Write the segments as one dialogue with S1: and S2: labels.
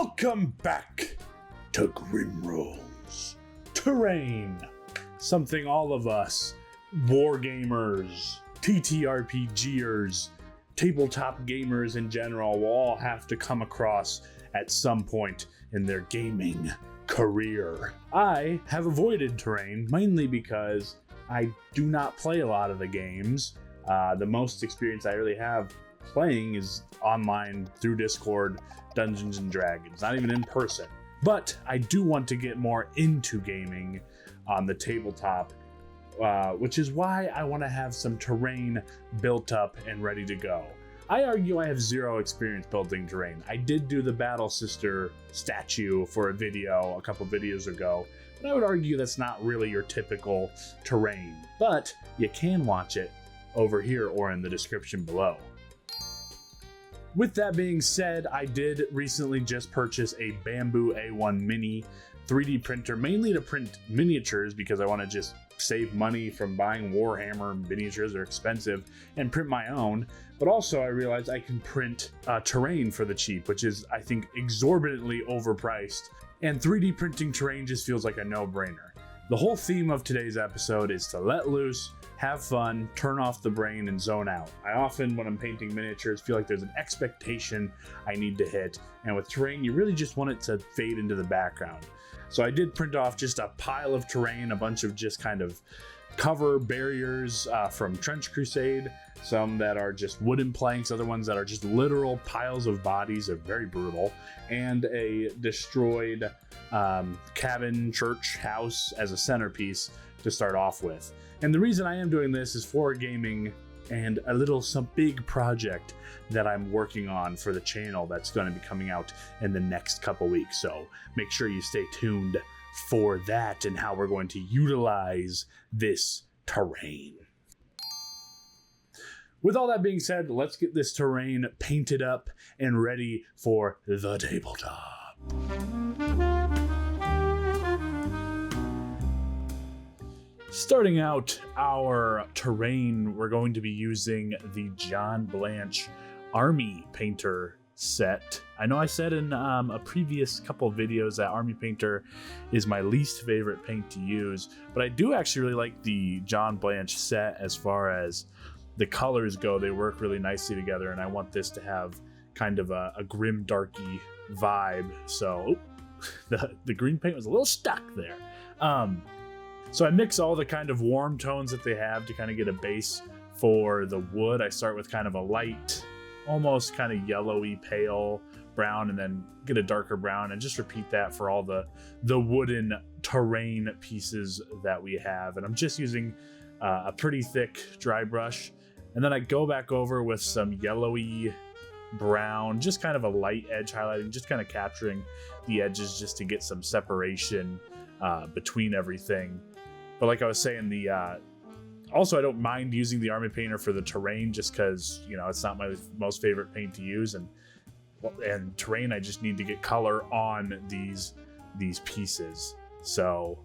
S1: Welcome back to Grimrolls Terrain. Something all of us, wargamers, TTRPGers, tabletop gamers in general, will all have to come across at some point in their gaming career. I have avoided Terrain mainly because I do not play a lot of the games. The most experience I really have playing is online through Discord, Dungeons and Dragons, not even in person. But I do want to get more into gaming on the tabletop, which is why I want to have some terrain built up and ready to go. I argue I have zero experience building terrain. I did do the Battle Sister statue for a video a couple videos ago, but I would argue that's not really your typical terrain. But you can watch it over here or in the description below. With that being said, I did recently just purchase a Bambu A1 Mini 3D printer, mainly to print miniatures because I want to just save money from buying Warhammer miniatures. They're expensive, and print my own. But also I realized I can print terrain for the cheap, which is, I think, exorbitantly overpriced. And 3D printing terrain just feels like a no-brainer. The whole theme of today's episode is to let loose, have fun, turn off the brain, and zone out. I often, when I'm painting miniatures, feel like there's an expectation I need to hit, and with terrain, you really just want it to fade into the background. So I did print off just a pile of terrain, a bunch of just kind of cover barriers from Trench Crusade, some that are just wooden planks, other ones that are just literal piles of bodies, are very brutal, and a destroyed cabin, church, house as a centerpiece to start off with. And the reason I am doing this is for gaming and some big project that I'm working on for the channel that's going to be coming out in the next couple weeks. So make sure you stay tuned for that and how we're going to utilize this terrain. With all that being said, let's get this terrain painted up and ready for the tabletop. Starting out our terrain, we're going to be using the John Blanche Army Painter set. I know I said in a previous couple of videos that Army Painter is my least favorite paint to use, but I do actually really like the John Blanche set as far as the colors go. They work really nicely together, and I want this to have kind of a Grimdarky vibe. So the green paint was a little stuck there. So I mix all the kind of warm tones that they have to kind of get a base for the wood. I start with kind of a light, almost kind of yellowy pale brown, and then get a darker brown, and just repeat that for all the wooden terrain pieces that we have. And I'm just using a pretty thick dry brush, and then I go back over with some yellowy brown, just kind of a light edge highlighting, just kind of capturing the edges just to get some separation between everything. But like I was saying, also I don't mind using the Army Painter for the terrain just because, you know, it's not my most favorite paint to use, and terrain I just need to get color on these pieces. So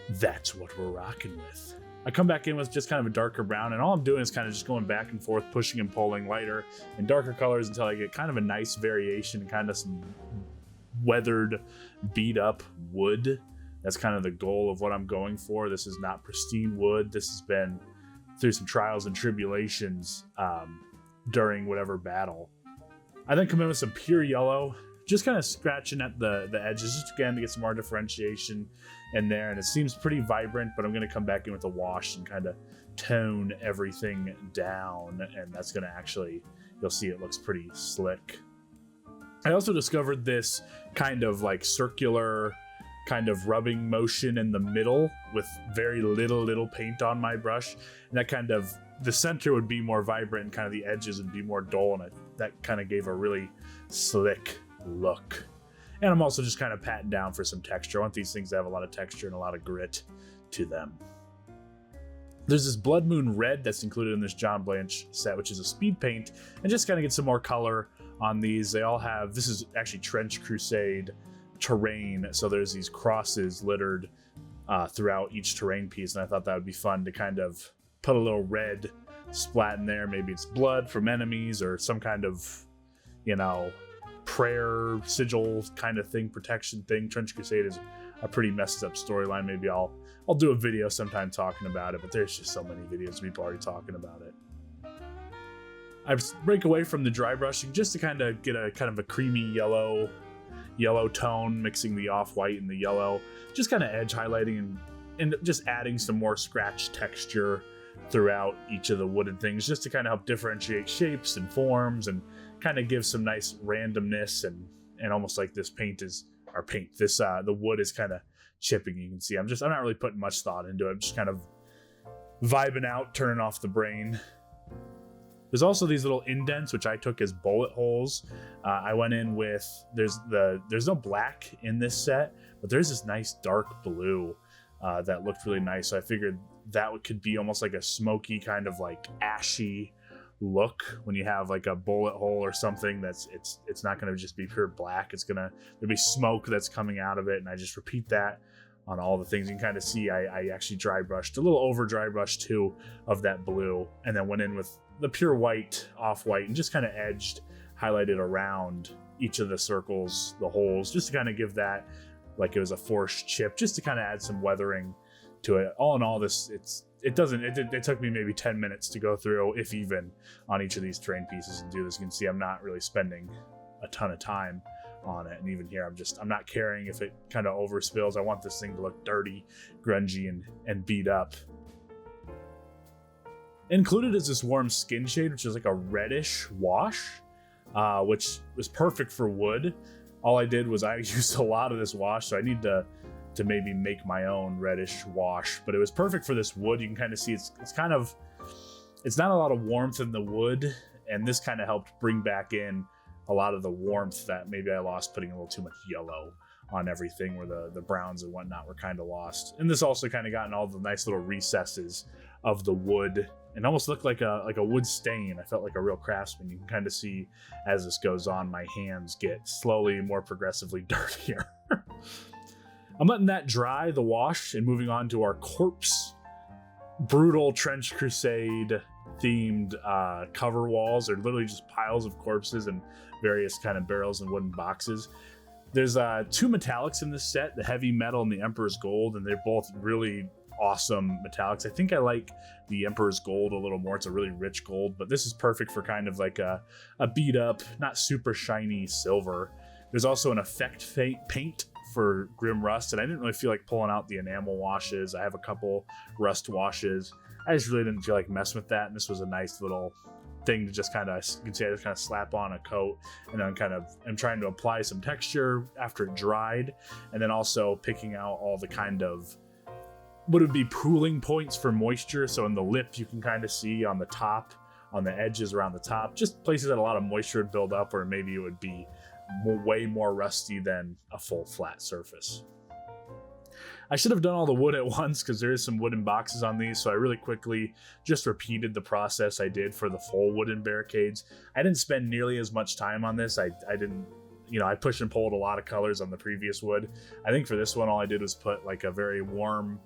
S1: that's what we're rocking with. I come back in with just kind of a darker brown, and all I'm doing is kind of just going back and forth, pushing and pulling lighter and darker colors until I get kind of a nice variation, kind of some weathered, beat up wood. That's kind of the goal of what I'm going for. This is not pristine wood. This has been through some trials and tribulations during whatever battle. I then come in with some pure yellow, just kind of scratching at the edges, just again to get some more differentiation in there. And it seems pretty vibrant, but I'm going to come back in with a wash and kind of tone everything down. And that's going to actually, you'll see it looks pretty slick. I also discovered this kind of like circular kind of rubbing motion in the middle with very little paint on my brush, and that kind of, the center would be more vibrant and kind of the edges would be more dull, and that kind of gave a really slick look. And I'm also just kind of patting down for some texture. I want these things to have a lot of texture and a lot of grit to them. There's this Blood Moon Red that's included in this John Blanche set, which is a speed paint, and just kind of get some more color on these. They all have, this is actually Trench Crusade terrain, so there's these crosses littered throughout each terrain piece, and I thought that would be fun to kind of put a little red splat in there. Maybe it's blood from enemies or some kind of, you know, prayer sigil kind of thing, protection thing. Trench Crusade is a pretty messed up storyline. Maybe I'll do a video sometime talking about it, but there's just so many videos of people already talking about it. I break away from the dry brushing just to kind of get a kind of a creamy yellow tone, mixing the off-white and the yellow, just kind of edge highlighting and just adding some more scratch texture throughout each of the wooden things, just to kind of help differentiate shapes and forms and kind of give some nice randomness and almost like this the wood is kind of chipping. You can see I'm not really putting much thought into it. I'm just kind of vibing out, turning off the brain. There's also these little indents, which I took as bullet holes. I went in with, there's no black in this set, but there's this nice dark blue that looked really nice. So I figured that could be almost like a smoky kind of like ashy look when you have like a bullet hole or something. It's not going to just be pure black. There'll be smoke that's coming out of it. And I just repeat that on all the things. You can kind of see I actually dry brushed a little over dry brush too of that blue, and then went in with the pure white, off-white, and just kind of highlighted around each of the circles, the holes, just to kind of give that like it was a forced chip, just to kind of add some weathering to it. All in all, it took me maybe 10 minutes to go through, if even, on each of these terrain pieces and do this. You can see I'm not really spending a ton of time on it, and even here I'm not caring if it kind of overspills. I want this thing to look dirty, grungy, and beat up. Included is this warm skin shade, which is like a reddish wash, which was perfect for wood. All I did was I used a lot of this wash, so I need to maybe make my own reddish wash, but it was perfect for this wood. You can kind of see it's not a lot of warmth in the wood, and this kind of helped bring back in a lot of the warmth that maybe I lost putting a little too much yellow on everything, where the browns and whatnot were kind of lost. And this also kind of got in all the nice little recesses of the wood and almost looked like a wood stain. I felt like a real craftsman. You can kind of see as this goes on, my hands get slowly more progressively dirtier. I'm letting that dry, the wash, and moving on to our corpse brutal Trench Crusade themed cover walls. They're literally just piles of corpses and various kind of barrels and wooden boxes. There's two metallics in this set, the heavy metal and the Emperor's Gold, and they're both really awesome metallics. I think I like the Emperor's Gold a little more. It's a really rich gold, but this is perfect for kind of like a beat up, not super shiny silver. There's also an effect paint for Grim Rust, and I didn't really feel like pulling out the enamel washes. I have a couple rust washes. I just really didn't feel like messing with that, and this was a nice little thing to just kind of, you can see I just kind of slap on a coat, and then I'm trying to apply some texture after it dried, and then also picking out all the kind of what would be pooling points for moisture. So in the lip, you can kind of see on the top, on the edges around the top, just places that a lot of moisture would build up, or maybe it would be way more rusty than a full flat surface. I should have done all the wood at once because there is some wooden boxes on these, so I really quickly just repeated the process I did for the full wooden barricades. I didn't spend nearly as much time on this. I didn't, I pushed and pulled a lot of colors on the previous wood. I think for this one, all I did was put like a very warm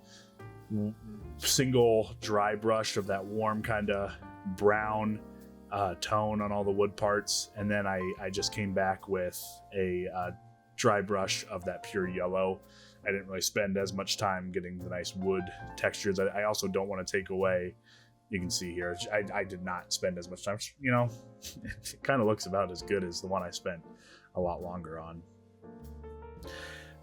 S1: single dry brush of that warm kind of brown tone on all the wood parts, and then I just came back with a dry brush of that pure yellow. I didn't really spend as much time getting the nice wood textures. I also don't want to take away, you can see here, I did not spend as much time. It kind of looks about as good as the one I spent a lot longer on.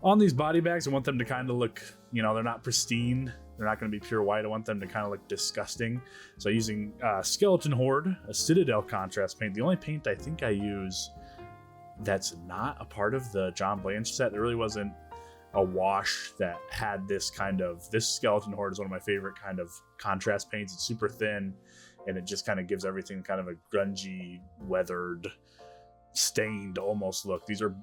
S1: On these body bags, I want them to kind of look, they're not pristine. They're not going to be pure white. I want them to kind of look disgusting. So using Skeleton Horde, a Citadel contrast paint. The only paint I think I use that's not a part of the John Blanche set. There really wasn't a wash that had this Skeleton Horde is one of my favorite kind of contrast paints. It's super thin, and it just kind of gives everything kind of a grungy, weathered, stained almost look. These are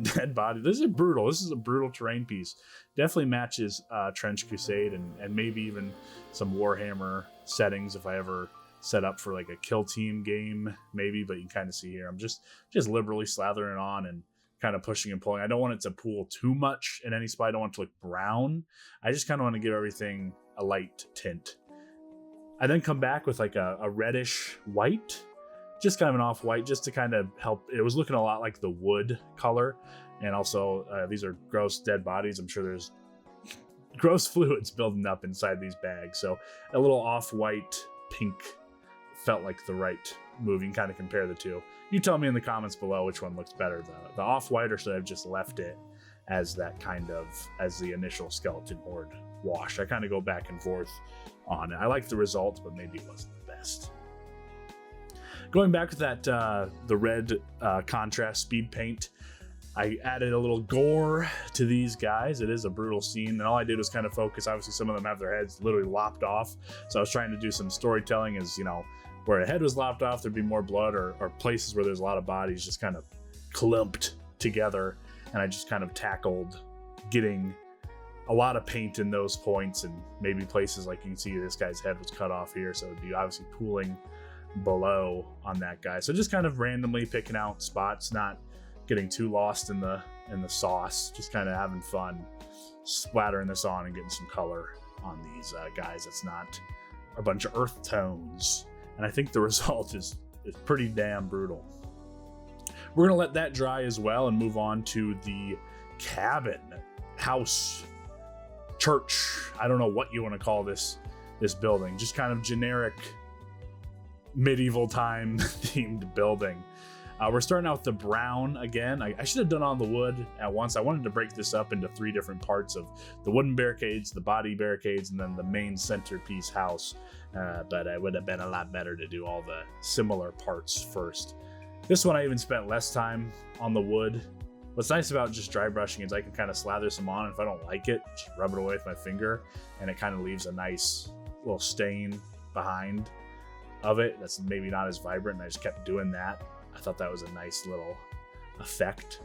S1: dead bodies. This is brutal. This is a brutal terrain piece. Definitely matches Trench Crusade and maybe even some Warhammer settings if I ever set up for like a kill team game maybe, but you can kind of see here I'm just liberally slathering it on and kind of pushing and pulling. I don't want it to pool too much in any spot. I don't want it to look brown. I just kind of want to give everything a light tint. I then come back with like a reddish white just kind of an off-white, just to kind of help. It was looking a lot like the wood color. And also, these are gross dead bodies. I'm sure there's gross fluids building up inside these bags. So a little off-white pink felt like the right move. You can kind of compare the two. You tell me in the comments below which one looks better, the off-white, or should I have just left it as that kind of, as the initial Skeleton Horde wash? I kind of go back and forth on it. I like the result, but maybe it wasn't the best. Going back with that, the red contrast speed paint, I added a little gore to these guys. It is a brutal scene, and all I did was kind of focus. Obviously, some of them have their heads literally lopped off, so I was trying to do some storytelling as, you know, where a head was lopped off, there'd be more blood, or places where there's a lot of bodies just kind of clumped together, and I just kind of tackled getting a lot of paint in those points, and maybe places like you can see this guy's head was cut off here, so it'd be obviously pooling below on that guy. So just kind of randomly picking out spots, not getting too lost in the sauce, just kind of having fun splattering this on and getting some color on these guys. It's not a bunch of earth tones, and I think the result is pretty damn brutal. We're gonna let that dry as well and move on to the cabin, house, church. I don't know what you want to call this building, just kind of generic medieval time themed building. We're starting out with the brown again. I should have done on the wood at once. I wanted to break this up into 3 different parts of the wooden barricades, the body barricades, and then the main centerpiece house. But it would have been a lot better to do all the similar parts first. This one I even spent less time on the wood. What's nice about just dry brushing is I can kind of slather some on, and if I don't like it, just rub it away with my finger, and it kind of leaves a nice little stain behind of it that's maybe not as vibrant, and I just kept doing that. I thought that was a nice little effect.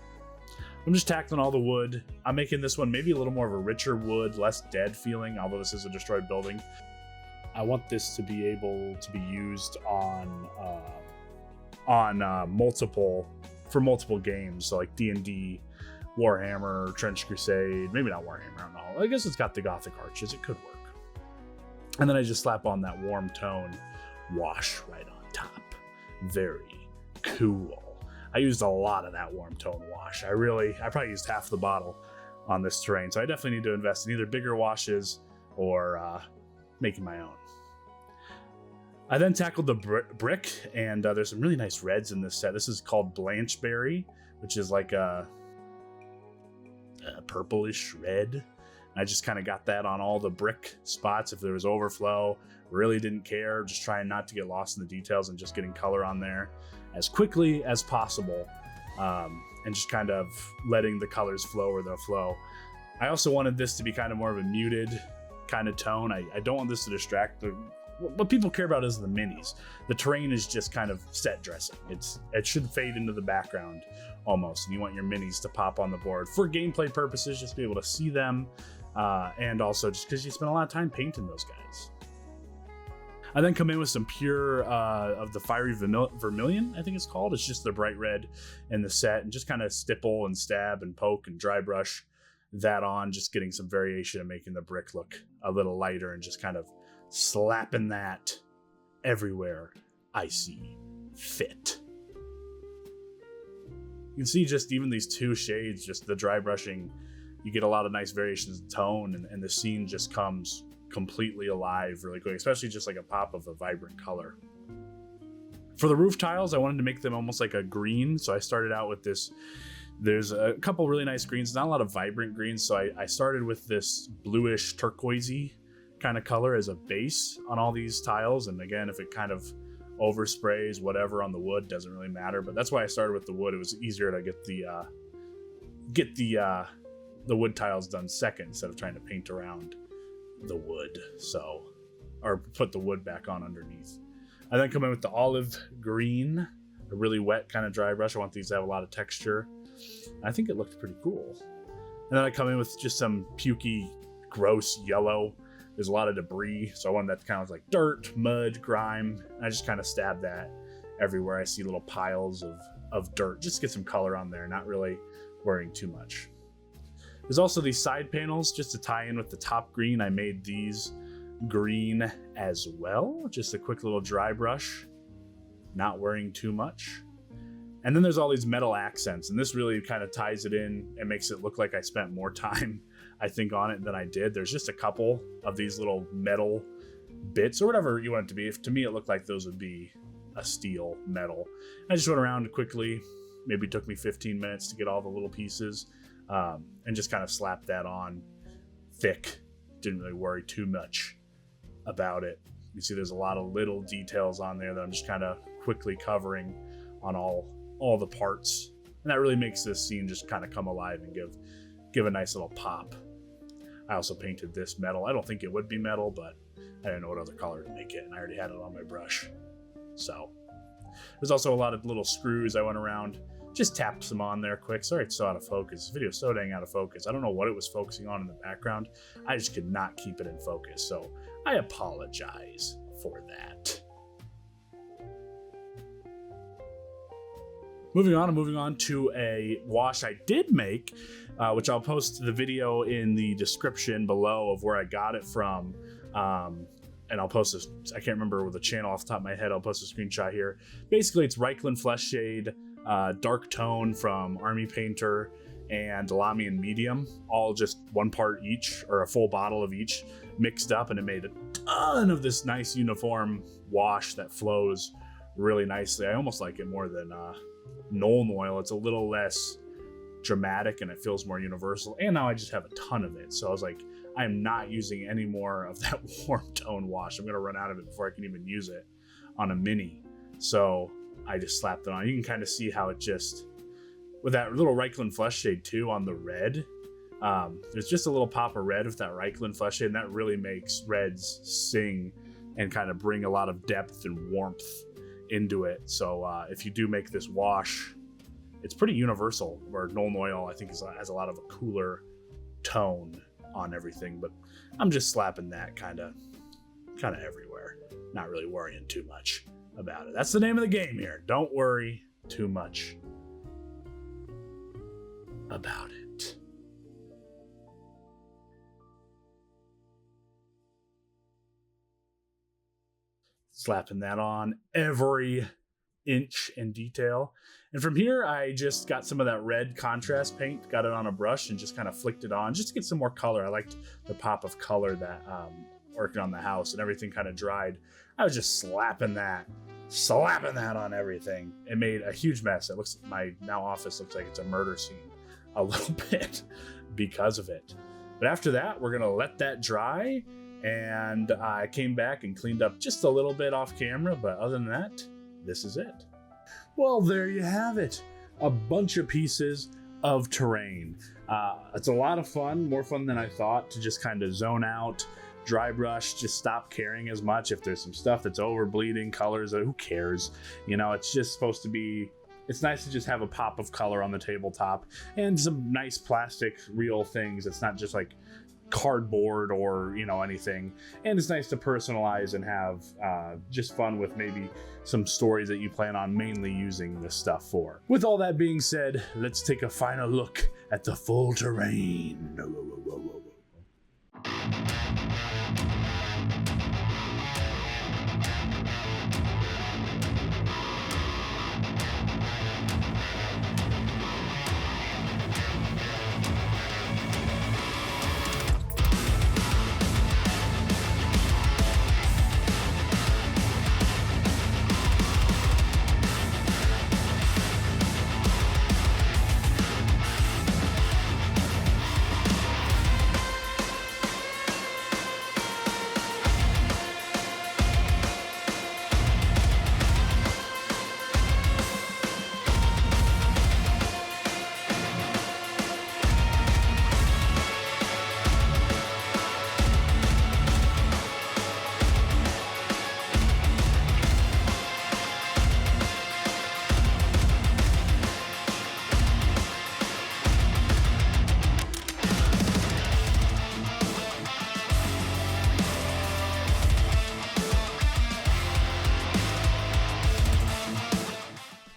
S1: I'm just tackling all the wood. I'm making this one maybe a little more of a richer wood, less dead feeling, although this is a destroyed building. I want this to be able to be used on multiple games, so like D&D, Warhammer, Trench Crusade, maybe not Warhammer, I don't know. I guess it's got the Gothic arches, it could work. And then I just slap on that warm tone wash right on top. Very cool. I used a lot of that warm tone wash. I probably used half the bottle on this terrain, so I definitely need to invest in either bigger washes or making my own. I then tackled the brick, and there's some really nice reds in this set. This is called Blanchberry, which is like a purplish red. I just kind of got that on all the brick spots. If there was overflow, really didn't care, just trying not to get lost in the details and just getting color on there as quickly as possible, and just kind of letting the colors flow where they'll flow. I also wanted this to be kind of more of a muted kind of tone. I don't want this to distract what people care about is the minis. The terrain is just kind of set dressing. It should fade into the background almost, and you want your minis to pop on the board for gameplay purposes, just to be able to see them, and also just because you spend a lot of time painting those guys. I then come in with some pure of the Fiery Vermilion, I think it's called. It's just the bright red in the set, and just kind of stipple and stab and poke and dry brush that on, just getting some variation and making the brick look a little lighter, and just kind of slapping that everywhere I see fit. You can see just even these 2 shades, just the dry brushing, you get a lot of nice variations in tone, and the scene just comes completely alive really quick, especially just like a pop of a vibrant color. For the roof tiles, I wanted to make them almost like a green, so I started out with this. There's a couple really nice greens, not a lot of vibrant greens, so I started with this bluish turquoisey kind of color as a base on all these tiles, and again, if it kind of oversprays whatever on the wood, doesn't really matter, but that's why I started with the wood. It was easier to get the wood tiles done second instead of trying to paint around the wood, or put the wood back on underneath. I then come in with the olive green, a really wet kind of dry brush. I want these to have a lot of texture. I think it looked pretty cool. And then I come in with just some pukey, gross yellow. There's a lot of debris, so I wanted that to kind of like dirt, mud, grime. And I just kind of stab that everywhere I see little piles of dirt, just to get some color on there, not really worrying too much. There's also these side panels, just to tie in with the top green. I made these green as well, just a quick little dry brush. not worrying too much. And then there's all these metal accents, and this really kind of ties it in and makes it look like I spent more time, I think, on it than I did. There's just a couple of these little metal bits, or whatever you want it to be. To me, it looked like those would be a steel metal. I just went around quickly, maybe took me 15 minutes to get all the little pieces, and just kind of slapped that on thick. Didn't really worry too much about it. You see there's a lot of little details on there that I'm just kind of quickly covering on all the parts, and that really makes this scene just kind of come alive and give a nice little pop. I also painted this metal. I don't think it would be metal, but I didn't know what other color to make it, and I already had it on my brush. So there's also a lot of little screws. I went around, just tapped some on there quick. Sorry it's so out of focus. This video is so dang out of focus. I don't know what it was focusing on in the background. I just could not keep it in focus, so I apologize for that. Moving on to a wash I did make, which I'll post the video in the description below of where I got it from. And I'll post this, I can't remember the channel off the top of my head. I'll post a screenshot here. Basically, it's Reikland Flesh Shade, Dark Tone from Army Painter, and Lamian Medium, all just one part each, or a full bottle of each, mixed up, and it made a ton of this nice uniform wash that flows really nicely. I almost like it more than Nuln Oil. It's a little less dramatic and it feels more universal, and now I just have a ton of it, so I was like, I am not using any more of that warm tone wash. I'm gonna run out of it before I can even use it on a mini, so I just slapped it on. You can kind of see how it just, with that little Reikland Flesh Shade too on the red, there's just a little pop of red with that Reikland Flesh Shade, and that really makes reds sing and kind of bring a lot of depth and warmth into it. So if you do make this wash, it's pretty universal, where Nuln Oil I think has a lot of a cooler tone on everything, but I'm just slapping that kind of everywhere, not really worrying too much about it. That's the name of the game here. Don't worry too much about it. Slapping that on every inch in detail. And from here, I just got some of that red contrast paint, got it on a brush, and just kind of flicked it on just to get some more color. I liked the pop of color that working on the house, and everything kind of dried. I was just slapping that on everything. It made a huge mess. It looks, my now office looks like it's a murder scene a little bit because of it. But after that, we're gonna let that dry, and I came back and cleaned up just a little bit off camera, but other than that, this is it. Well, there you have it. A bunch of pieces of terrain. It's a lot of fun, more fun than I thought, to just kind of zone out, dry brush, just stop caring as much. If there's some stuff that's over bleeding, colors, who cares? You know, it's just supposed to be, it's nice to just have a pop of color on the tabletop and some nice plastic real things. It's not just like cardboard or, you know, anything. And it's nice to personalize and have just fun with maybe some stories that you plan on mainly using this stuff for. With all that being said, let's take a final look at the full terrain.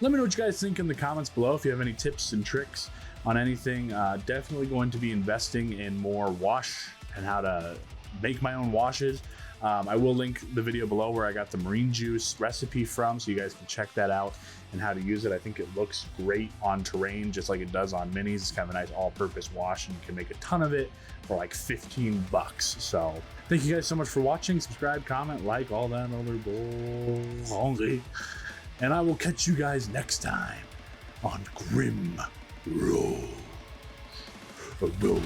S1: Let me know what you guys think in the comments below. If you have any tips and tricks on anything, definitely going to be investing in more wash and how to make my own washes. I will link the video below where I got the marine juice recipe from, so you guys can check that out and how to use it. I think it looks great on terrain, just like it does on minis. It's kind of a nice all-purpose wash, and you can make a ton of it for like 15 bucks. So thank you guys so much for watching. Subscribe, comment, like, all that other bull. And I will catch you guys next time on Grim Roll. Roll.